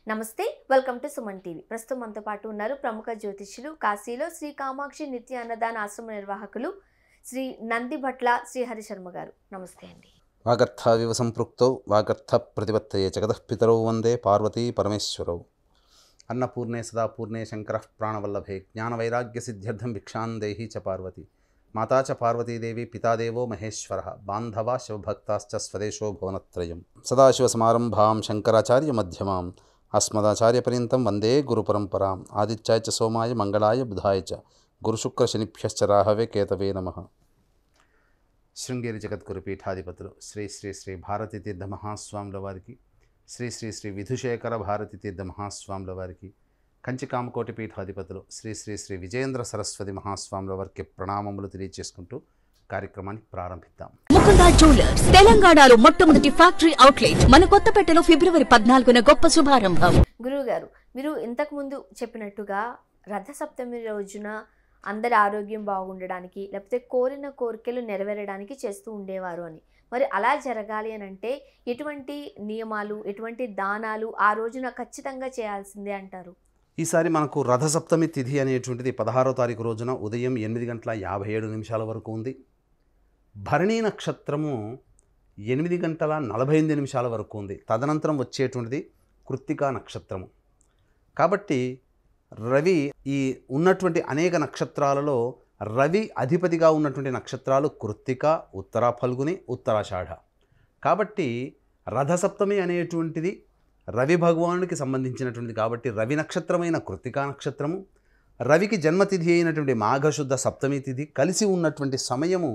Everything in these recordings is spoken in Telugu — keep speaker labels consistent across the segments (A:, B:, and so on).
A: నమస్తే, వెల్కమ్ టు సుమన్ టీవీ. ప్రస్తుతం మనతో పాటు ఉన్నారు ప్రముఖ జ్యోతిష్యులు, కాశీలో శ్రీ కామాక్షి నిత్య అన్నదాన ఆశ్రమ నిర్వాహకులు శ్రీ నందిభట్ల శ్రీహరి శర్మ గారు. నమస్తే అండి.
B: వాగర్థావివ సంపృక్తౌ వాగర్థ ప్రతిపత్తయే జగతఃపితరౌ వందే పార్వతీ పరమేశ్వరౌ. అన్నపూర్ణే సదాపూర్ణే శంకరః ప్రాణవల్లభే జ్ఞానవైరాగ్యసిద్ధ్యర్థం భిక్షాం దేహి చ పార్వతి. మాతా చ పార్వతీదేవి పితాదేవో మహేశ్వరః బాంధవా శివభక్తాశ్చ స్వదేశో భువనత్రయం. సదాశివసమారంభాం శంకరాచార్యమధ్యమాం అస్మదాచార్యపర్యంతం వందే గురుపరంపరాం. ఆదిత్యాయ చ సోమాయ మంగళాయ బుధాయ చ గురుశుక్రశనిభ్యశ్చ రాహవే కేతవే నమః. శృంగేరి జగద్గురు పీఠాధిపతులు శ్రీ శ్రీ శ్రీ భారతీ తీర్థ మహాస్వాముల వారికి, శ్రీ శ్రీ శ్రీ విధుశేఖర భారతీ తీర్థ మహాస్వాముల వారికి, కంచి కామకోటి పీఠాధిపతులు శ్రీ శ్రీ శ్రీ విజయేంద్ర సరస్వతి మహాస్వాముల వారికి ప్రణామములు తెలియజేసుకుంటూ కార్యక్రమాన్ని ప్రారంభిద్దాం.
C: ముకుందా జ్యువెలర్స్ తెలంగాణలో మొట్టమొదటి ఫ్యాక్టరీ అవుట్లెట్ మన కొత్తపేటలో ఫిబ్రవరి 14న గొప్ప శుభారంభం.
A: గురువు గారు, మీరు ఇంతకు ముందు చెప్పినట్టుగా రథసప్తమి రోజున అందరి ఆరోగ్యం బాగుండడానికి, లేకపోతే కోరిన కోరికలు నెరవేరడానికి చేస్తూ ఉండేవారు అని. మరి అలా జరగాలి అని అంటే ఎటువంటి నియమాలు, ఎటువంటి దానాలు ఆ రోజున ఖచ్చితంగా చేయాల్సిందే అంటారు?
B: ఈసారి మనకు రథసప్తమి తిథి అనేటువంటిది 16వ తారీఖు రోజున ఉదయం 8:57 వరకు ఉంది. భరణీ నక్షత్రము 8:48 వరకు ఉంది. తదనంతరం వచ్చేటువంటిది కృత్తికా నక్షత్రము. కాబట్టి రవి ఈ ఉన్నటువంటి అనేక నక్షత్రాలలో రవి అధిపతిగా ఉన్నటువంటి నక్షత్రాలు కృత్తిక, ఉత్తర ఫల్గుని, ఉత్తరాషాఢ. కాబట్టి రథసప్తమి అనేటువంటిది రవి భగవానుడికి సంబంధించినటువంటిది. కాబట్టి రవి నక్షత్రమైన కృత్తికా నక్షత్రము, రవికి జన్మతిథి అయినటువంటి మాఘశుద్ధ సప్తమి తిథి కలిసి ఉన్నటువంటి సమయము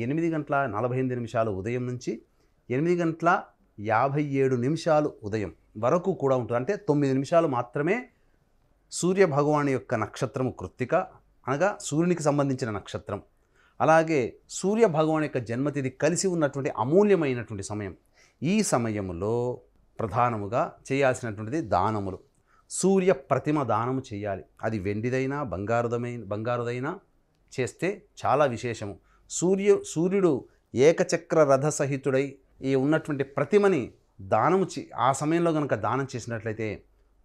B: 8:48 ఉదయం నుంచి 8:57 ఉదయం వరకు కూడా ఉంటుంది. అంటే 9 నిమిషాలు మాత్రమే సూర్య భగవాను యొక్క నక్షత్రము కృత్తిక, అనగా సూర్యునికి సంబంధించిన నక్షత్రం. అలాగే సూర్య భగవాన్ యొక్క జన్మతిథి కలిసి ఉన్నటువంటి అమూల్యమైనటువంటి సమయం. ఈ సమయంలో ప్రధానముగా చేయాల్సినటువంటిది దానములు. సూర్య ప్రతిమ దానము చేయాలి. అది వెండిదైనా బంగారుదైనా చేస్తే చాలా విశేషము. సూర్యుడు ఏకచక్ర రథ సహితుడై ఈ ఉన్నటువంటి ప్రతిమని దానము ఆ సమయంలో కనుక దానం చేసినట్లయితే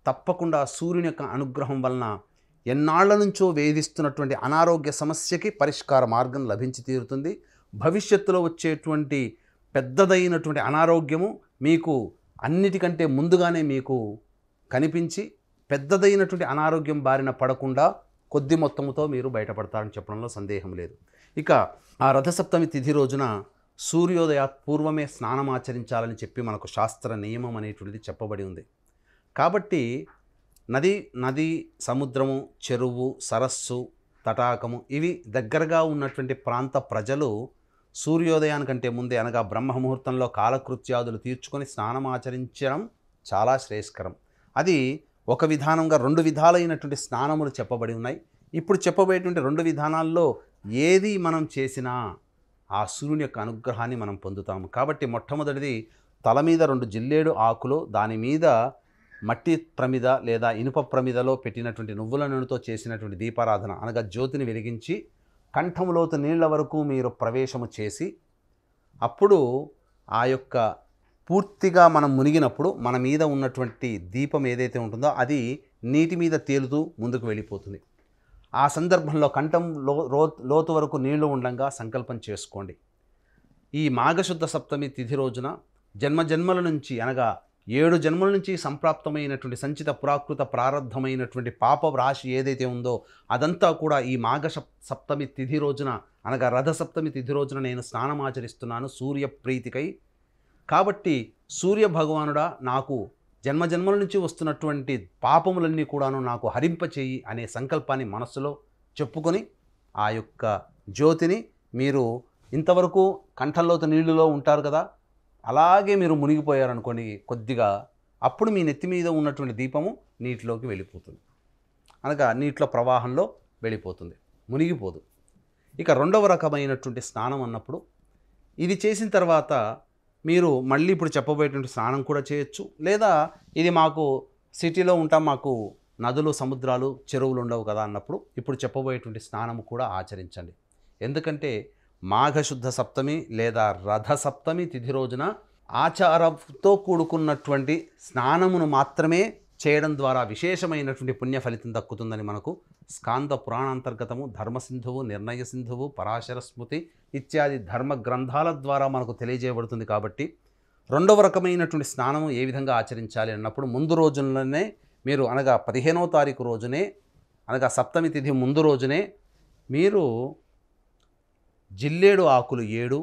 B: తప్పకుండా సూర్యుని యొక్క అనుగ్రహం వలన ఎన్నాళ్ల నుంచో వేధిస్తున్నటువంటి అనారోగ్య సమస్యకి పరిష్కార మార్గం లభించి తీరుతుంది. భవిష్యత్తులో వచ్చేటువంటి పెద్దదైనటువంటి అనారోగ్యము మీకు అన్నిటికంటే ముందుగానే మీకు కనిపించి పెద్దదైనటువంటి అనారోగ్యం బారిన పడకుండా కొద్ది మొత్తముతో మీరు బయటపడతారని చెప్పడంలో సందేహం లేదు. ఇక ఆ రథసప్తమి తిథి రోజున సూర్యోదయ పూర్వమే స్నానమాచరించాలని చెప్పి మనకు శాస్త్ర నియమం అనేటువంటిది చెప్పబడి ఉంది. కాబట్టి నది, సముద్రము, చెరువు, సరస్సు, తటాకము ఇవి దగ్గరగా ఉన్నటువంటి ప్రాంత ప్రజలు సూర్యోదయానికంటే ముందే, అనగా బ్రహ్మముహూర్తంలో కాలకృత్యాదులు తీర్చుకొని స్నానం ఆచరించడం చాలా శ్రేయస్కరం. అది ఒక విధానంగా 2 విధాలైనటువంటి స్నానములు చెప్పబడి ఉన్నాయి. ఇప్పుడు చెప్పబోయేటువంటి 2 విధానాల్లో ఏది మనం చేసినా ఆ సూర్యుని యొక్క అనుగ్రహాన్ని మనం పొందుతాము. కాబట్టి మొట్టమొదటిది తల మీద 2 జిల్లేడు ఆకులు, దాని మీద మట్టి ప్రమిద లేదా ఇనుప ప్రమిదలో పెట్టినటువంటి నువ్వుల నూనెతో చేసినటువంటి దీపారాధన, అనగా జ్యోతిని వెలిగించి కంఠములోతు నీళ్ల వరకు మీరు ప్రవేశము చేసి, అప్పుడు ఆ యొక్క పూర్తిగా మనం మునిగినప్పుడు మన మీద ఉన్నటువంటి దీపం ఏదైతే ఉంటుందో అది నీటి మీద తేలుతూ ముందుకు వెళ్ళిపోతుంది. ఆ సందర్భంలో కంఠం లోతు వరకు నీళ్లు ఉండగా సంకల్పం చేసుకోండి. ఈ మాఘశుద్ధ సప్తమి తిథి రోజున జన్మజన్మల నుంచి, అనగా 7 జన్మల నుంచి సంప్రాప్తమైనటువంటి సంచిత పురాకృత ప్రారంధమైనటువంటి పాప రాశి ఏదైతే ఉందో అదంతా కూడా ఈ మాఘ సప్తమి తిథి రోజున, అనగా రథసప్తమి తిథి రోజున నేను స్నానం ఆచరిస్తున్నాను సూర్య ప్రీతికై. కాబట్టి సూర్య భగవానుడా, నాకు జన్మజన్మల నుంచి వస్తున్నటువంటి పాపములన్నీ కూడాను నాకు హరింపచేయి అనే సంకల్పాన్ని మనస్సులో చెప్పుకొని ఆ యొక్క జ్యోతిని మీరు ఇంతవరకు కంఠంలోతు నీళ్ళలో ఉంటారు కదా, అలాగే మీరు మునిగిపోయారనుకోండి కొద్దిగా, అప్పుడు మీ నెత్తి మీద ఉన్నటువంటి దీపము నీటిలోకి వెళ్ళిపోతుంది, అనగా నీటిలో ప్రవాహంలో వెళ్ళిపోతుంది, మునిగిపోదు. ఇక 2వ రకమైనటువంటి స్నానం అన్నప్పుడు ఇది చేసిన తర్వాత మీరు మళ్ళీ ఇప్పుడు చెప్పబోయేటువంటి స్నానం కూడా చేయొచ్చు. లేదా ఇది మాకు సిటీలో ఉంటాం, మాకు నదులు, సముద్రాలు, చెరువులు ఉండవు కదా అన్నప్పుడు ఇప్పుడు చెప్పబోయేటువంటి స్నానము కూడా ఆచరించండి. ఎందుకంటే మాఘశుద్ధ సప్తమి లేదా రథ సప్తమి తిథి రోజున ఆచారంతో కూడుకున్నటువంటి స్నానమును మాత్రమే చేయడం ద్వారా విశేషమైనటువంటి పుణ్య ఫలితం దక్కుతుందని మనకు స్కాంద పురాణాంతర్గతము ధర్మసింధువు, నిర్ణయ సింధువు, పరాశర స్మృతి ఇత్యాది ధర్మ గ్రంథాల ద్వారా మనకు తెలియజేయబడుతుంది. కాబట్టి రెండవ రకమైనటువంటి స్నానము ఏ విధంగా ఆచరించాలి అన్నప్పుడు ముందు రోజుల్లోనే మీరు అనగా 15వ తారీఖు రోజునే అనగా సప్తమి తిథి ముందు రోజునే మీరు జిల్లేడు ఆకులు 7,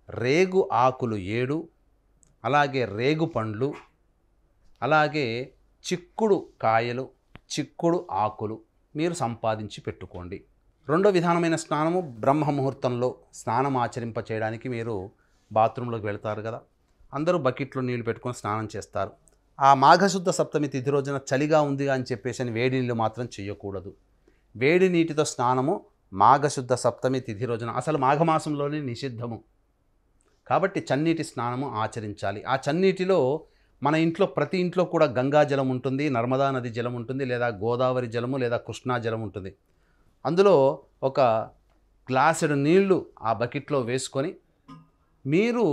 B: రేగు ఆకులు 7, అలాగే రేగు పండ్లు, అలాగే చిక్కుడు కాయలు, చిక్కుడు ఆకులు మీరు సంపాదించి పెట్టుకోండి. రెండో విధానమైన స్నానము బ్రహ్మ ముహూర్తంలో స్నానం ఆచరింప చేయడానికి మీరు బాత్రూంలోకి వెళ్తారు కదా, అందరూ బకెట్లో నీళ్లు పెట్టుకొని స్నానం చేస్తారు. ఆ మాఘశుద్ధ సప్తమి తిథి రోజున చలిగా ఉంది అని చెప్పేసి వేడి నీళ్ళు మాత్రం చేయకూడదు. వేడి నీటితో స్నానము మాఘశుద్ధ సప్తమి తిథి రోజున అసలు మాఘమాసంలోనే నిషిద్ధము. కాబట్టి చన్నీటి స్నానము ఆచరించాలి. ఆ చన్నీటిలో మన ఇంట్లో ప్రతి ఇంట్లో కూడా గంగా జలం ఉంటుంది, నర్మదా నది జలం ఉంటుంది, లేదా గోదావరి జలము లేదా కృష్ణా జలం ఉంటుంది. అందులో ఒక గ్లాసుడు నీళ్లు ఆ బకెట్లో వేసుకొని మీరు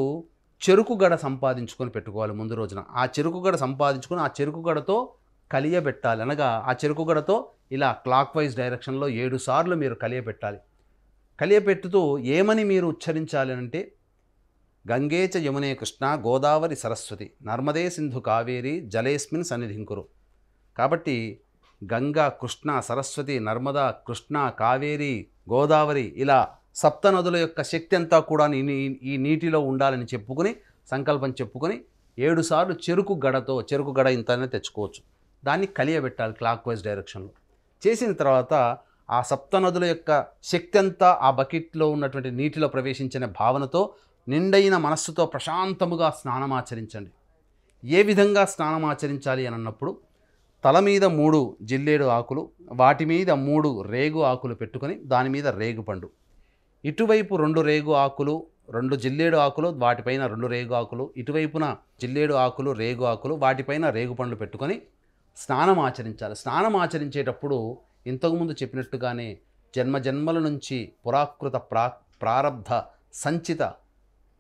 B: చెరుకు గడ సంపాదించుకొని పెట్టుకోవాలి ముందు రోజున. ఆ చెరుకు గడ సంపాదించుకొని ఆ చెరుకు గడతో కలియబెట్టాలి. అనగా ఆ చెరుకు గడతో ఇలా క్లాక్ వైజ్ డైరెక్షన్లో 7 సార్లు మీరు కలియబెట్టాలి. కలియబెట్టుతూ ఏమని మీరు ఉచ్చరించాలి అంటే గంగే చ యమునే కృష్ణ గోదావరి సరస్వతి నర్మదే సింధు కావేరి జలేస్మిన్ సన్నిధింకురు. కాబట్టి గంగా, కృష్ణ, సరస్వతి, నర్మదా, కృష్ణ, కావేరి, గోదావరి ఇలా సప్త నదుల యొక్క శక్తి అంతా కూడా ఈ నీటిలో ఉండాలని చెప్పుకొని సంకల్పం చెప్పుకొని 7 సార్లు చెరుకు గడ ఇంతనే తెచ్చుకోవచ్చు. దాన్ని కలియబెట్టాలి క్లాక్ వైజ్ డైరెక్షన్లో. చేసిన తర్వాత ఆ సప్త నదుల యొక్క శక్తి అంతా ఆ బకెట్లో ఉన్నటువంటి నీటిలో ప్రవేశించిన భావనతో నిండైన మనస్సుతో ప్రశాంతముగా స్నానమాచరించండి. ఏ విధంగా స్నానమాచరించాలి అని అన్నప్పుడు తల మీద 3 జిల్లేడు ఆకులు, వాటి మీద 3 రేగు ఆకులు పెట్టుకొని దాని మీద రేగుపండు, ఇటువైపు 2 రేగు ఆకులు, 2 జిల్లేడు ఆకులు, వాటిపైన 2 రేగు ఆకులు, ఇటువైపున జిల్లేడు ఆకులు, రేగు ఆకులు, వాటిపైన రేగుపండ్లు పెట్టుకొని స్నానం ఆచరించాలి. స్నానం ఆచరించేటప్పుడు ఇంతకుముందు చెప్పినట్టుగానే జన్మజన్మల నుంచి పురాకృత ప్రారబ్ధ సంచిత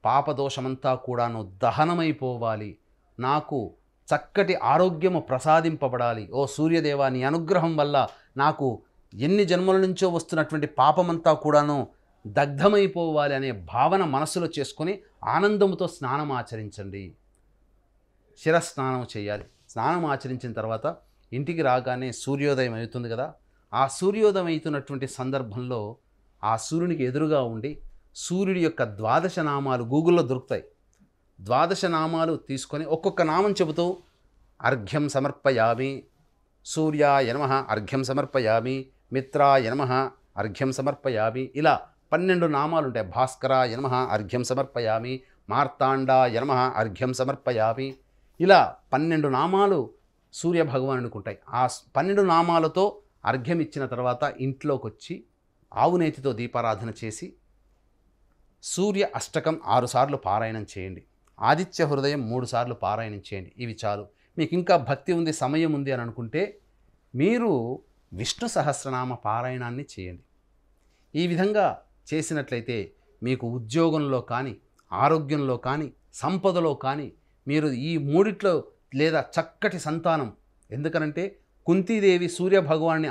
B: పాపదోషమంతా కూడాను దహనమైపోవాలి, నాకు చక్కటి ఆరోగ్యము ప్రసాదింపబడాలి, ఓ సూర్యదేవా నీ అనుగ్రహం వల్ల నాకు ఎన్ని జన్మల నుంచో వస్తున్నటువంటి పాపమంతా కూడాను దగ్ధమైపోవాలి అనే భావన మనసులో చేసుకొని ఆనందంతో స్నానం ఆచరించండి. శిరస్నానం చేయాలి. స్నానం ఆచరించిన తర్వాత ఇంటికి రాగానే సూర్యోదయం అవుతుంది కదా, ఆ సూర్యోదయం అవుతున్నటువంటి సందర్భంలో ఆ సూర్యునికి ఎదురుగా ఉండి సూర్యుడి యొక్క 12 నామాలు గూగుల్లో దొరుకుతాయి. 12 నామాలు తీసుకొని ఒక్కొక్క నామం చెబుతూ అర్ఘ్యం సమర్పయామి, సూర్యాయ నమః అర్ఘ్యం సమర్పయామి, మిత్రాయ నమః అర్ఘ్యం సమర్పయామి, ఇలా 12 నామాలు ఉంటాయి. భాస్కరాయ నమః అర్ఘ్యం సమర్పయామి, మార్తాండాయ నమః అర్ఘ్యం సమర్పయామి, ఇలా 12 నామాలు సూర్య భగవానుడికి ఉంటాయి. ఆ 12 నామాలతో అర్ఘ్యం ఇచ్చిన తర్వాత ఇంట్లోకి వచ్చి ఆవు నేతితో దీపారాధన చేసి సూర్య అష్టకం 6 సార్లు పారాయణం చేయండి. ఆదిత్య హృదయం 3 సార్లు పారాయణం చేయండి. ఇవి చాలు. మీకు ఇంకా భక్తి ఉంది, సమయం ఉంది అని అనుకుంటే మీరు విష్ణు సహస్రనామ పారాయణాన్ని చేయండి. ఈ విధంగా చేసినట్లయితే మీకు ఉద్యోగంలో కానీ, ఆరోగ్యంలో కానీ, సంపదలో కానీ మీరు ఈ మూడిట్లో లేదా చక్కటి సంతానం, ఎందుకనంటే కుంతీదేవి సూర్య భగవాన్ని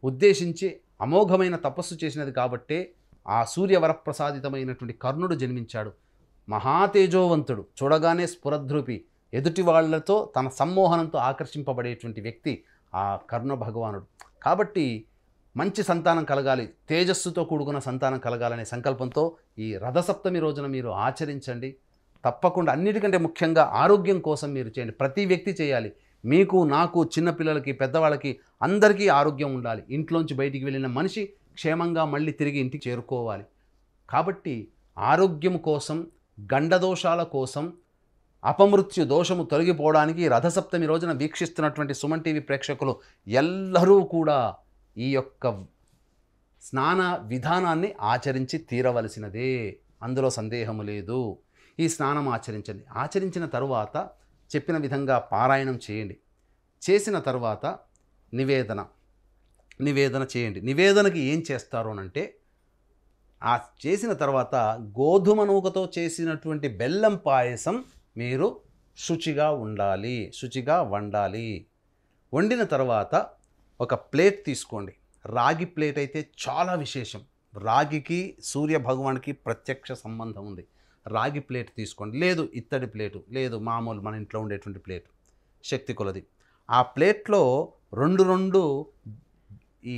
B: ఉద్దేశించి అమోఘమైన తపస్సు చేసినది కాబట్టే ఆ సూర్య వరప్రసాదితమైనటువంటి కర్ణుడు జన్మించాడు. మహాతేజోవంతుడు, చూడగానే స్ఫురద్రూపి, ఎదుటి వాళ్లతో తన సమ్మోహనంతో ఆకర్షింపబడేటువంటి వ్యక్తి ఆ కర్ణ భగవానుడు. కాబట్టి మంచి సంతానం కలగాలి, తేజస్సుతో కూడుకున్న సంతానం కలగాలనే సంకల్పంతో ఈ రథసప్తమి రోజున మీరు ఆచరించండి. తప్పకుండా అన్నిటికంటే ముఖ్యంగా ఆరోగ్యం కోసం మీరు చేయండి. ప్రతి వ్యక్తి చేయాలి. మీకు, నాకు, చిన్నపిల్లలకి, పెద్దవాళ్ళకి అందరికీ ఆరోగ్యం ఉండాలి. ఇంట్లోంచి బయటికి వెళ్ళిన మనిషి క్షేమంగా మళ్ళీ తిరిగి ఇంటికి చేరుకోవాలి. కాబట్టి ఆరోగ్యం కోసం, గండదోషాల కోసం, అపమృత్యు దోషము తొలగిపోవడానికి రథసప్తమి రోజున వీక్షిస్తున్నటువంటి సుమన్ టీవీ ప్రేక్షకులు ఎల్లరూ కూడా ఈ యొక్క స్నాన విధానాన్ని ఆచరించి తీరవలసినదే, అందులో సందేహము లేదు. ఈ స్నానం ఆచరించండి. ఆచరించిన తరువాత చెప్పిన విధంగా పారాయణం చేయండి. చేసిన తర్వాత నివేదన చేయండి. నివేదనకి ఏం చేస్తారు అనంటే ఆ చేసిన తర్వాత గోధుమ నూకతో చేసినటువంటి బెల్లం పాయసం మీరు శుచిగా వండాలి. వండిన తర్వాత ఒక ప్లేట్ తీసుకోండి. రాగి ప్లేట్ అయితే చాలా విశేషం. రాగికి సూర్య భగవానికి ప్రత్యక్ష సంబంధం ఉంది. రాగి ప్లేట్ తీసుకోండి, లేదు ఇత్తడి ప్లేటు, లేదు మామూలు మన ఇంట్లో ఉండేటువంటి ప్లేటు, శక్తి కొలది. ఆ ప్లేట్లో రెండు ఈ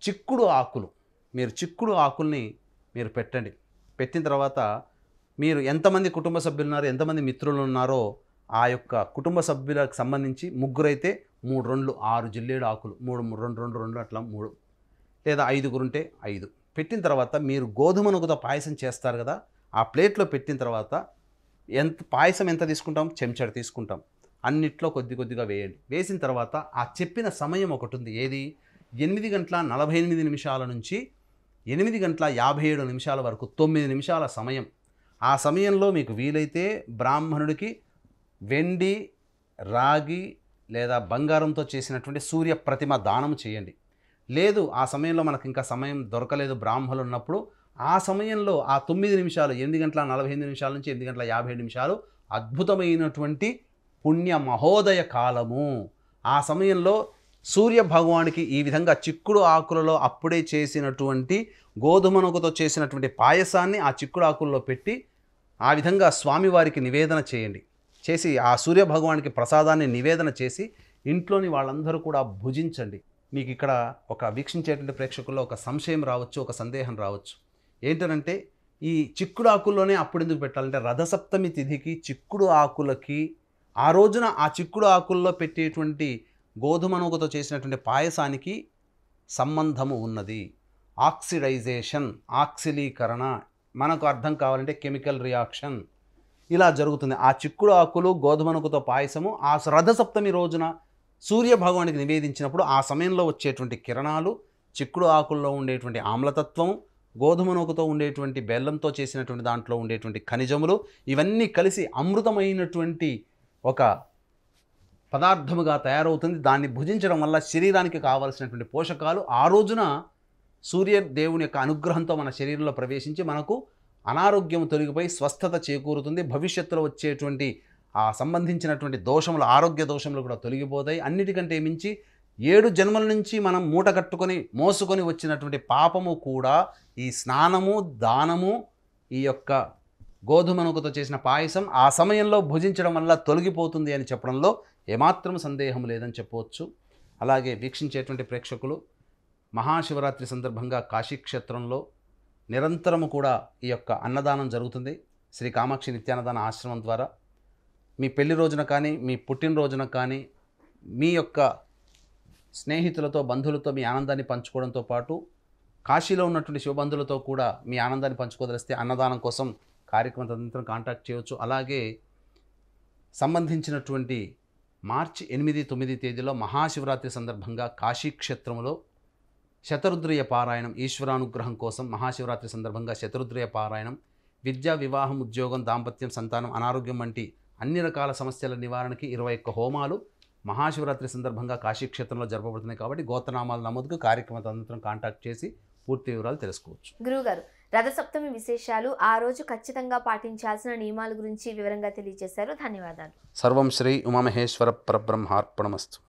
B: చిక్కుడు ఆకులు, మీరు చిక్కుడు ఆకుల్ని మీరు పెట్టండి. పెట్టిన తర్వాత మీరు ఎంతమంది కుటుంబ సభ్యులు ఉన్నారో, ఎంతమంది మిత్రులు ఉన్నారో ఆ యొక్క కుటుంబ సభ్యులకు సంబంధించి ముగ్గురైతే 3 2 6 జిల్లేడు ఆకులు, 3 2 2 2 అట్లా 3, లేదా 5 ఉంటే 5 పెట్టిన తర్వాత మీరు గోధుమ నూకతో పాయసం చేస్తారు కదా, ఆ ప్లేట్లో పెట్టిన తర్వాత పాయసం ఎంత తీసుకుంటాం, చెంచాడు తీసుకుంటాం, అన్నిట్లో కొద్దిగా వేయండి. వేసిన తర్వాత ఆ చెప్పిన సమయం ఒకటి ఉంది, ఏది 8:48 నుంచి 8:57 వరకు 9 నిమిషాల సమయం. ఆ సమయంలో మీకు వీలైతే బ్రాహ్మణుడికి వెండి, రాగి లేదా బంగారంతో చేసినటువంటి సూర్య ప్రతిమ దానం చేయండి. లేదు ఆ సమయంలో మనకు ఇంకా సమయం దొరకలేదు బ్రాహ్మణులు ఉన్నప్పుడు, ఆ సమయంలో ఆ 9 నిమిషాలు, 8:48 నుంచి 8:57 అద్భుతమైనటువంటి పుణ్య మహోదయ కాలము. ఆ సమయంలో సూర్య భగవానికి ఈ విధంగా చిక్కుడు ఆకులలో అప్పుడే చేసినటువంటి గోధుమ నూకతో చేసినటువంటి పాయసాన్ని ఆ చిక్కుడు ఆకుల్లో పెట్టి ఆ విధంగా స్వామివారికి నివేదన చేయండి. చేసి ఆ సూర్య భగవానికి ప్రసాదాన్ని నివేదన చేసి ఇంట్లోని వాళ్ళందరూ కూడా భుజించండి. మీకు ఇక్కడ ఒక వీక్షించేటువంటి ప్రేక్షకుల్లో ఒక సంశయం రావచ్చు, ఒక సందేహం రావచ్చు. ఏంటంటే ఈ చిక్కుడు ఆకుల్లోనే అప్పుడు ఎందుకు పెట్టాలంటే, రథసప్తమి తిథికి చిక్కుడు ఆకులకి ఆ రోజున ఆ చిక్కుడు ఆకుల్లో పెట్టేటువంటి గోధుమ నూకతో చేసినటువంటి పాయసానికి సంబంధము ఉన్నది. ఆక్సిడైజేషన్, ఆక్సిలీకరణ, మనకు అర్థం కావాలంటే కెమికల్ రియాక్షన్ ఇలా జరుగుతుంది. ఆ చిక్కుడు ఆకులు గోధుమ నూకతో పాయసము ఆ రథసప్తమి రోజున సూర్య భగవానికి నివేదించినప్పుడు ఆ సమయంలో వచ్చేటువంటి కిరణాలు, చిక్కుడు ఆకుల్లో ఉండేటువంటి ఆమ్లతత్వం, గోధుమ నూకతో ఉండేటువంటి బెల్లంతో చేసినటువంటి దాంట్లో ఉండేటువంటి ఖనిజములు, ఇవన్నీ కలిసి అమృతమైనటువంటి ఒక పదార్థముగా తయారవుతుంది. దాన్ని భుజించడం వల్ల శరీరానికి కావలసినటువంటి పోషకాలు ఆ రోజున సూర్య దేవుని యొక్క అనుగ్రహంతో మన శరీరంలో ప్రవేశించి మనకు అనారోగ్యం తొలగిపోయి స్వస్థత చేకూరుతుంది. భవిష్యత్తులో వచ్చేటువంటి ఆ సంబంధించినటువంటి దోషములు, ఆరోగ్య దోషములు కూడా తొలగిపోతాయి. అన్నిటికంటే మించి 7 జన్మల నుంచి మనం మూట కట్టుకొని మోసుకొని వచ్చినటువంటి పాపము కూడా ఈ స్నానము, దానము, ఈ యొక్క గోధుమ నూకతో చేసిన పాయసం ఆ సమయంలో భుజించడం వల్ల తొలగిపోతుంది అని చెప్పడంలో ఏమాత్రం సందేహం లేదని చెప్పవచ్చు. అలాగే వీక్షించేటువంటి ప్రేక్షకులు, మహాశివరాత్రి సందర్భంగా కాశీక్షేత్రంలో నిరంతరము కూడా ఈ యొక్క అన్నదానం జరుగుతుంది. శ్రీ కామాక్షి నిత్యాన్నదాన ఆశ్రమం ద్వారా మీ పెళ్లి రోజున కానీ, మీ పుట్టినరోజున కానీ, మీ యొక్క స్నేహితులతో, బంధువులతో మీ ఆనందాన్ని పంచుకోవడంతో పాటు కాశీలో ఉన్నటువంటి శివబంధువులతో కూడా మీ ఆనందాన్ని పంచుకోదలిస్తే అన్నదానం కోసం కార్యక్రమం తదనంతరం కాంటాక్ట్ చేయవచ్చు. అలాగే సంబంధించినటువంటి మార్చి 8, 9 తేదీలో మహాశివరాత్రి సందర్భంగా కాశీక్షేత్రంలో శతరుద్రయ పారాయణం, ఈశ్వరానుగ్రహం కోసం మహాశివరాత్రి సందర్భంగా శతరుద్రయ పారాయణం, విద్య, వివాహం, ఉద్యోగం, దాంపత్యం, సంతానం, అనారోగ్యం వంటి అన్ని రకాల సమస్యల నివారణకి 21 హోమాలు మహాశివరాత్రి సందర్భంగా కాశీక్షేత్రంలో జరపబడుతున్నాయి. కాబట్టి గోత్రనామాల నమోదుకు కార్యక్రమం తదనంతరం కాంటాక్ట్ చేసి పూర్తి వివరాలు తెలుసుకోవచ్చు.
A: గురువుగారు, రథసప్తమి విశేషాలు, ఆ రోజు ఖచ్చితంగా పాటించాల్సిన నియమాల గురించి వివరంగా తెలియజేశారు. ధన్యవాదాలు.
B: సర్వం శ్రీ ఉమామహేశ్వర పరబ్రహ్మార్పణమస్తు.